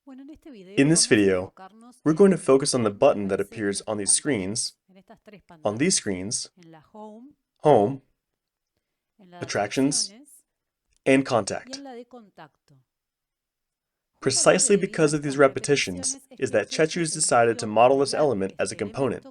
In this video, we're going to focus on the button that appears on these screens, Home, Attractions, and Contact. Precisely because of these repetitions is that GeneXus decided to model this element as a component.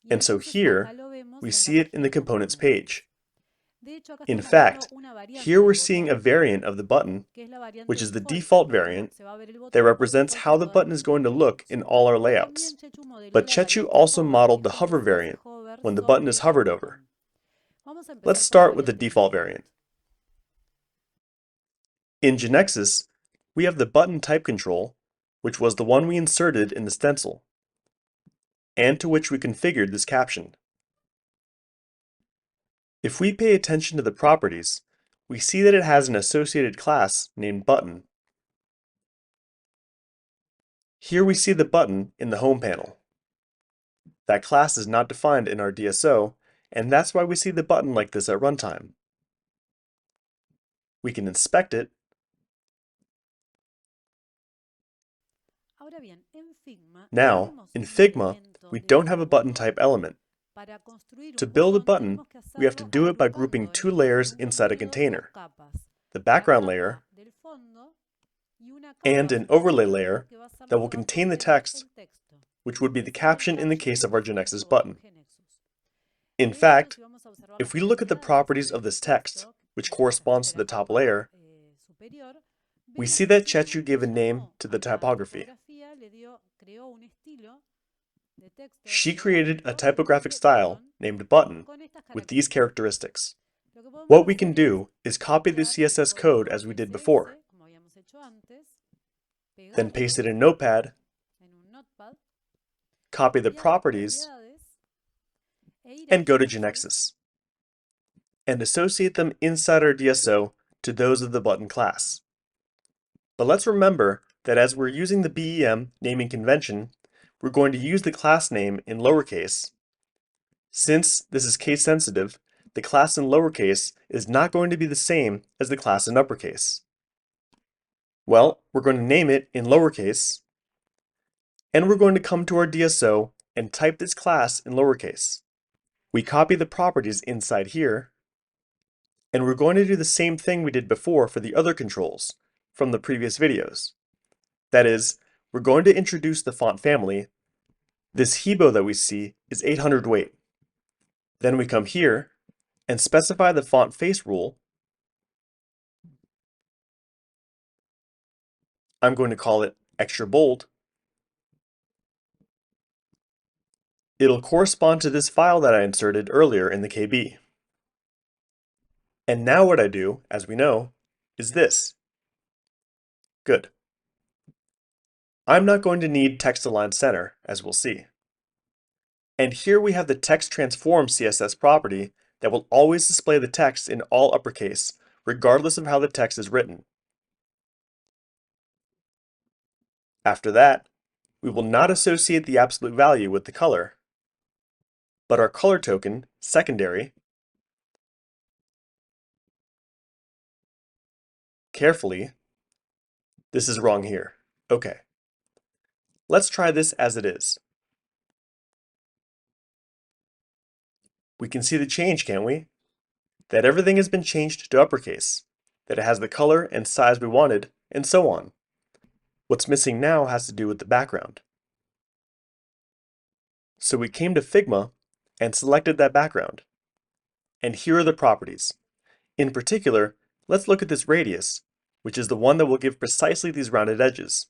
And so here, we see it in the Components page. In fact, here we're seeing a variant of the button, which is the default variant, that represents how the button is going to look in all our layouts. But GeneXus also modeled the hover variant, when the button is hovered over. Let's start with the default variant. In GeneXus, we have the button type control, which was the one we inserted in the stencil, and to which we configured this caption. If we pay attention to the properties, we see that it has an associated class named button. Here we see the button in the Home panel. That class is not defined in our DSO, and that's why we see the button like this at runtime. We can inspect it, now, in Figma, we don't have a button type element. To build a button, we have to do it by grouping two layers inside a container, the background layer and an overlay layer that will contain the text, which would be the caption in the case of our GeneXus button. In fact, if we look at the properties of this text, which corresponds to the top layer, we see that GeneXus gave a name to the typography. She created a typographic style named button with these characteristics. What we can do is copy the CSS code as we did before, then paste it in Notepad, copy the properties, and go to GeneXus, and associate them inside our DSO to those of the button class. But let's remember that as we're using the BEM naming convention, we're going to use the class name in lowercase. Since this is case sensitive, the class in lowercase is not going to be the same as the class in uppercase. Well, we're going to name it in lowercase, and we're going to come to our DSO and type this class in lowercase. We copy the properties inside here, and we're going to do the same thing we did before for the other controls from the previous videos. That is, we're going to introduce the font family. This Hebo that we see is 800 weight. Then we come here and specify the font face rule. I'm going to call it extra bold. It'll correspond to this file that I inserted earlier in the KB. And now what I do, as we know, is this. Good. I'm not going to need text align center, as we'll see. And here we have the text transform CSS property that will always display the text in all uppercase, regardless of how the text is written. After that, we will not associate the absolute value with the color, but our color token, secondary, carefully, this is wrong here. Okay. Let's try this as it is. We can see the change, can't we? That everything has been changed to uppercase, that it has the color and size we wanted, and so on. What's missing now has to do with the background. So we came to Figma and selected that background. And here are the properties. In particular, let's look at this radius, which is the one that will give precisely these rounded edges.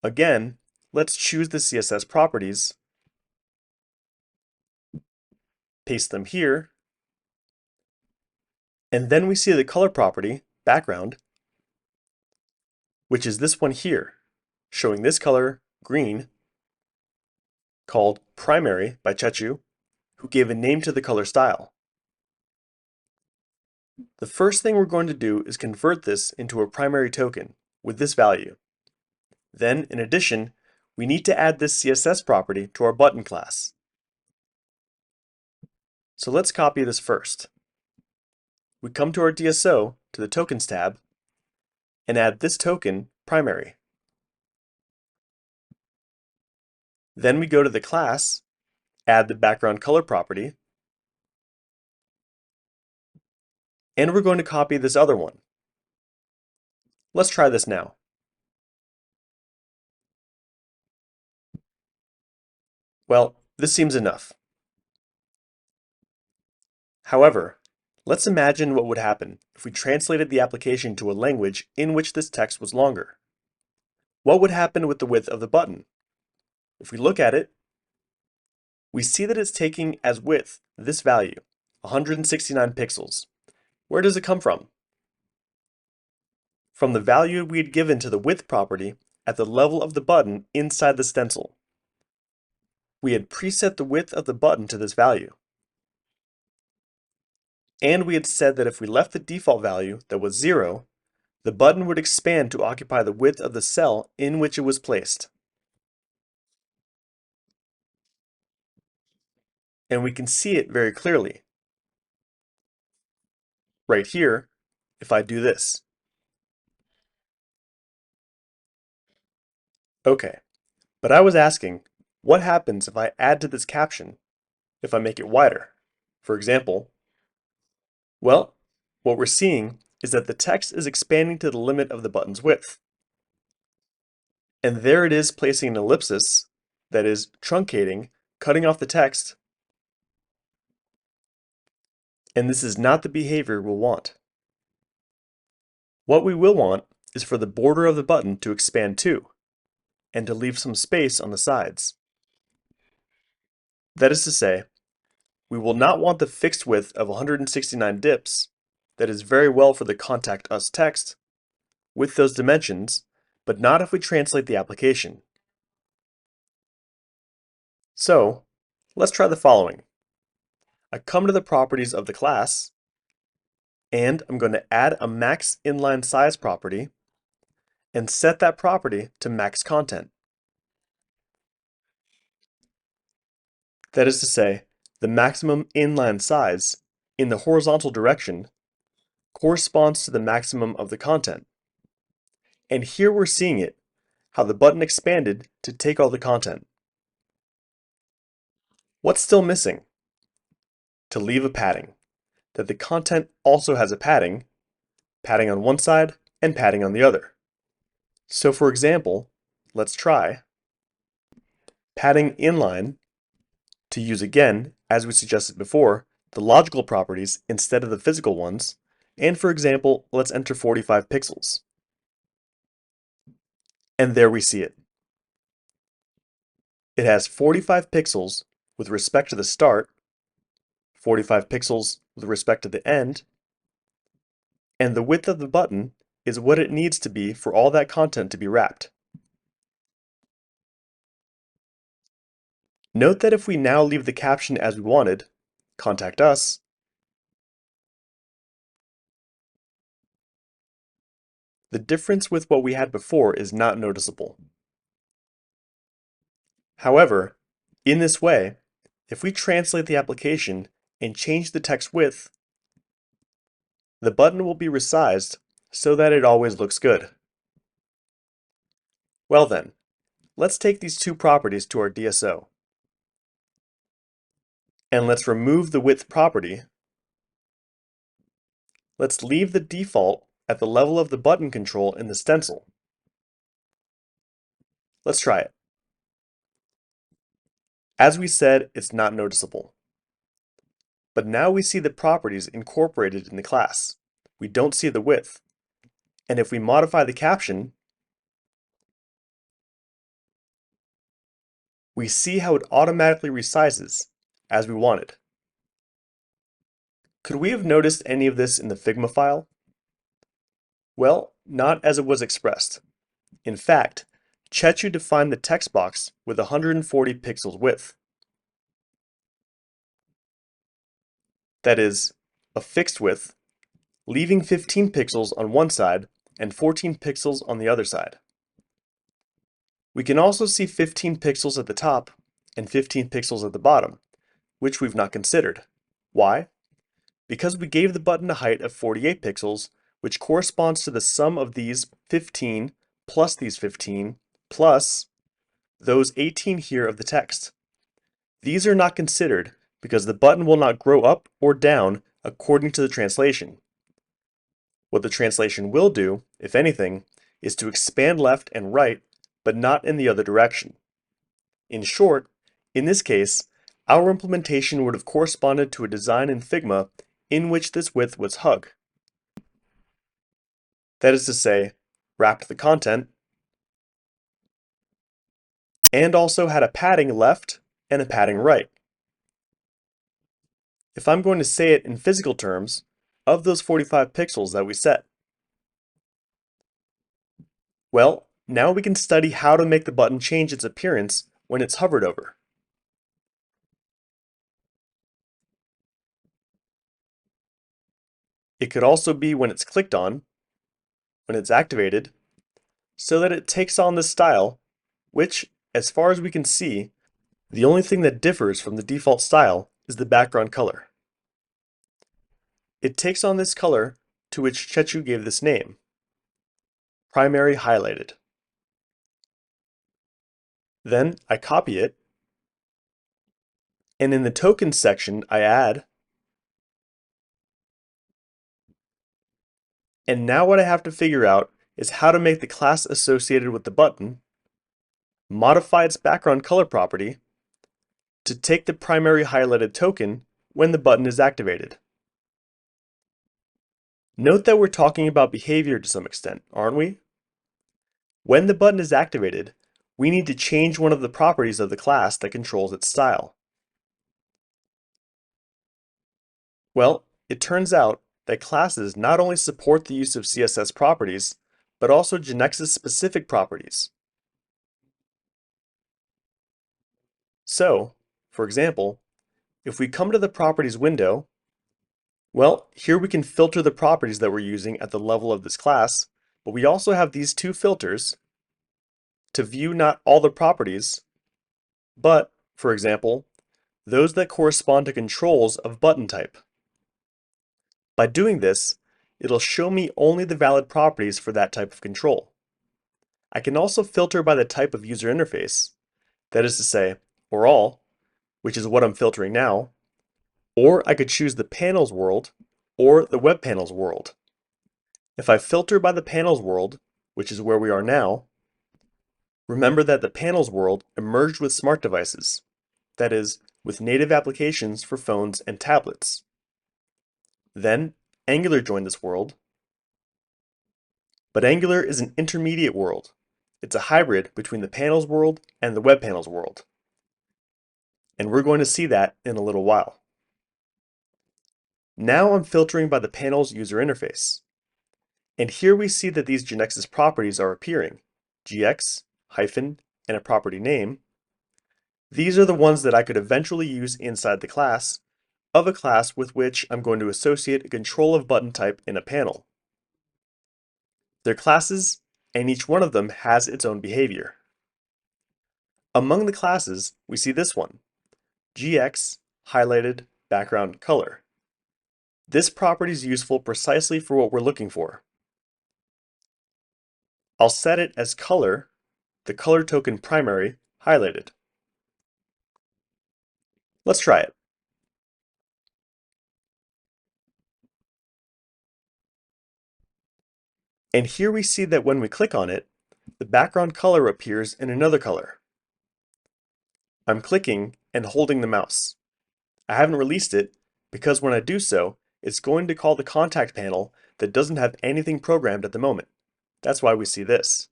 Again, let's choose the CSS properties, paste them here, and then we see the color property, background, which is this one here, showing this color, green, called primary by GeneXus, who gave a name to the color style. The first thing we're going to do is convert this into a primary token with this value. Then, in addition, we need to add this CSS property to our button class. So let's copy this first. We come to our DSO, to the Tokens tab, and add this token, primary. Then we go to the class, add the background color property, and we're going to copy this other one. Let's try this now. Well, this seems enough. However, let's imagine what would happen if we translated the application to a language in which this text was longer. What would happen with the width of the button? If we look at it, we see that it's taking as width this value, 169 pixels. Where does it come from? From the value we had given to the width property at the level of the button inside the stencil. We had preset the width of the button to this value. And we had said that if we left the default value that was 0, the button would expand to occupy the width of the cell in which it was placed. And we can see it very clearly. Right here, if I do this. Okay, but I was asking, what happens if I add to this caption, if I make it wider? For example, well, what we're seeing is that the text is expanding to the limit of the button's width. And there it is placing an ellipsis, that is, truncating, cutting off the text. And this is not the behavior we'll want. What we will want is for the border of the button to expand too, and to leave some space on the sides. That is to say, we will not want the fixed width of 169 dips, that is very well for the Contact Us text, with those dimensions, but not if we translate the application. So, let's try the following. I come to the properties of the class, and I'm going to add a max inline size property, and set that property to max content. That is to say, the maximum inline size in the horizontal direction corresponds to the maximum of the content. And here we're seeing it, how the button expanded to take all the content. What's still missing? To leave a padding, that the content also has a padding on one side and padding on the other. So for example, let's try padding inline to use again, as we suggested before, the logical properties instead of the physical ones, and for example, let's enter 45 pixels. And there we see it. It has 45 pixels with respect to the start, 45 pixels with respect to the end, and the width of the button is what it needs to be for all that content to be wrapped. Note that if we now leave the caption as we wanted, Contact Us, the difference with what we had before is not noticeable. However, in this way, if we translate the application and change the text width, the button will be resized so that it always looks good. Well then, let's take these two properties to our DSO. And let's remove the width property. Let's leave the default at the level of the button control in the stencil. Let's try it. As we said, it's not noticeable. But now we see the properties incorporated in the class. We don't see the width. And if we modify the caption, we see how it automatically resizes as we wanted. Could we have noticed any of this in the Figma file? Well, not as it was expressed. In fact, Chechu defined the text box with 140 pixels width. That is, a fixed width, leaving 15 pixels on one side and 14 pixels on the other side. We can also see 15 pixels at the top and 15 pixels at the bottom, which we've not considered. Why? Because we gave the button a height of 48 pixels which corresponds to the sum of these 15 plus these 15 plus those 18 here of the text. These are not considered because the button will not grow up or down according to the translation. What the translation will do, if anything, is to expand left and right, but not in the other direction. In short, in this case, our implementation would have corresponded to a design in Figma in which this width was hug. That is to say, wrapped the content, and also had a padding left and a padding right. If I'm going to say it in physical terms, of those 45 pixels that we set. Well, now we can study how to make the button change its appearance when it's hovered over. It could also be when it's clicked on, when it's activated, so that it takes on this style, which, as far as we can see, the only thing that differs from the default style is the background color. It takes on this color to which Chechu gave this name, primary highlighted. Then I copy it, and in the tokens section I add, and now what I have to figure out is how to make the class associated with the button modify its background color property to take the primary highlighted token when the button is activated. Note that we're talking about behavior to some extent, aren't we? When the button is activated, we need to change one of the properties of the class that controls its style. Well, it turns out that classes not only support the use of CSS properties, but also GeneXus specific properties. So, for example, if we come to the Properties window, well, here we can filter the properties that we're using at the level of this class, but we also have these two filters to view not all the properties, but, for example, those that correspond to controls of button type. By doing this, it'll show me only the valid properties for that type of control. I can also filter by the type of user interface, that is to say, or all, which is what I'm filtering now, or I could choose the panels world or the web panels world. If I filter by the panels world, which is where we are now, remember that the panels world emerged with smart devices, that is, with native applications for phones and tablets. Then Angular joined this world, but Angular is an intermediate world. It's a hybrid between the panels world and the web panels world. And we're going to see that in a little while. Now I'm filtering by the panel's user interface. And here we see that these GeneXus properties are appearing, GX, hyphen, and a property name. These are the ones that I could eventually use inside the class of a class with which I'm going to associate a control of button type in a panel. They're classes, and each one of them has its own behavior. Among the classes, we see this one, GX, highlighted, background color. This property is useful precisely for what we're looking for. I'll set it as color, the color token primary, highlighted. Let's try it. And here we see that when we click on it, the background color appears in another color. I'm clicking and holding the mouse. I haven't released it because when I do so, it's going to call the contact panel that doesn't have anything programmed at the moment. That's why we see this.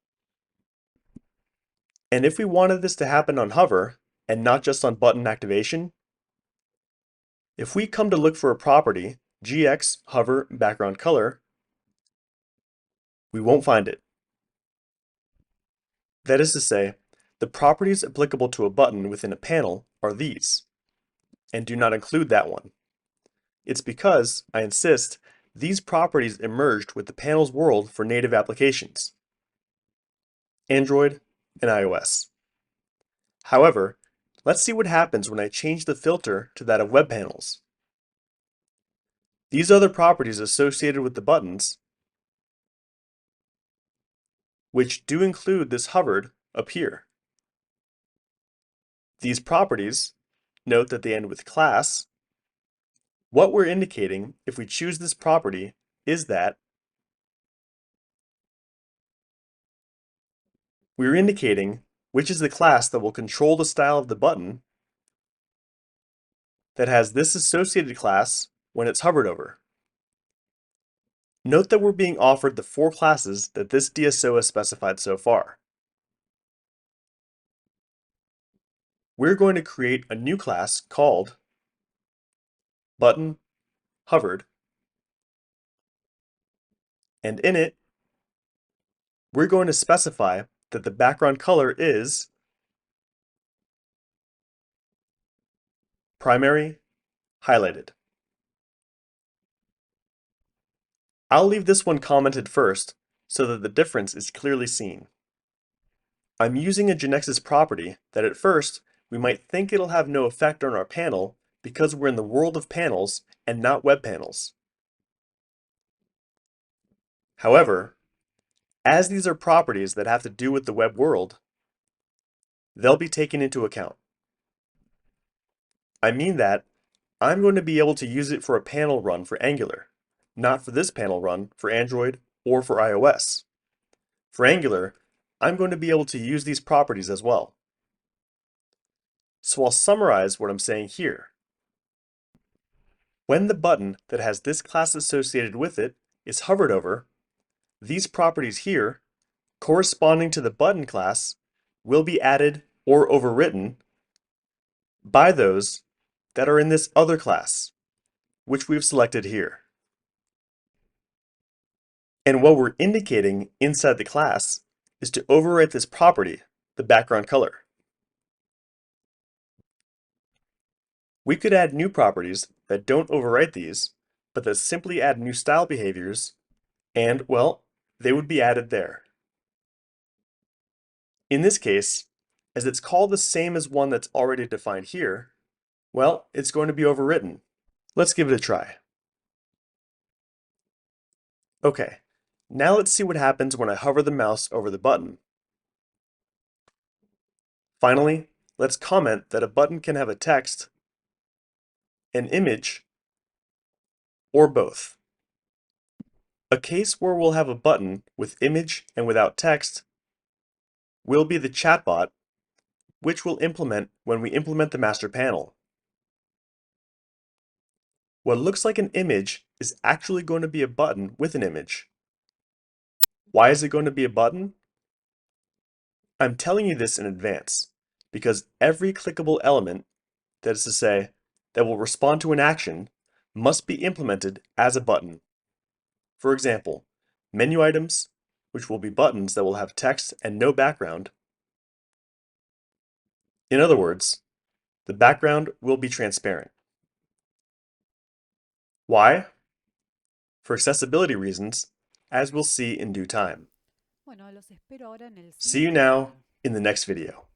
And if we wanted this to happen on hover and not just on button activation, if we come to look for a property, GX hover background color, we won't find it. That is to say, the properties applicable to a button within a panel are these, and do not include that one. It's because, I insist, these properties emerged with the panels world for native applications, Android and iOS. However, let's see what happens when I change the filter to that of web panels. These other properties associated with the buttons, which do include this hovered up here. These properties, note that they end with class. What we're indicating if we choose this property is that we're indicating which is the class that will control the style of the button that has this associated class when it's hovered over. Note that we're being offered the 4 classes that this DSO has specified so far. We're going to create a new class called button hovered, and in it, we're going to specify that the background color is primary highlighted. I'll leave this one commented first so that the difference is clearly seen. I'm using a GeneXus property that at first we might think it'll have no effect on our panel because we're in the world of panels and not web panels. However, as these are properties that have to do with the web world, they'll be taken into account. I mean that I'm going to be able to use it for a panel run for Angular, not for this panel run for Android or for iOS. For Angular, I'm going to be able to use these properties as well. So I'll summarize what I'm saying here. When the button that has this class associated with it is hovered over, these properties here, corresponding to the button class, will be added or overwritten by those that are in this other class, which we've selected here. And what we're indicating inside the class is to overwrite this property, the background color. We could add new properties that don't overwrite these, but that simply add new style behaviors, and, well, they would be added there. In this case, as it's called the same as one that's already defined here, well, it's going to be overwritten. Let's give it a try. Okay, now let's see what happens when I hover the mouse over the button. Finally, let's comment that a button can have a text, an image, or both. A case where we'll have a button with image and without text will be the chatbot, which we'll implement when we implement the master panel. What looks like an image is actually going to be a button with an image. Why is it going to be a button? I'm telling you this in advance because every clickable element, that is to say, that will respond to an action, must be implemented as a button. For example, menu items, which will be buttons that will have text and no background. In other words, the background will be transparent. Why? For accessibility reasons, as we'll see in due time. See you now in the next video.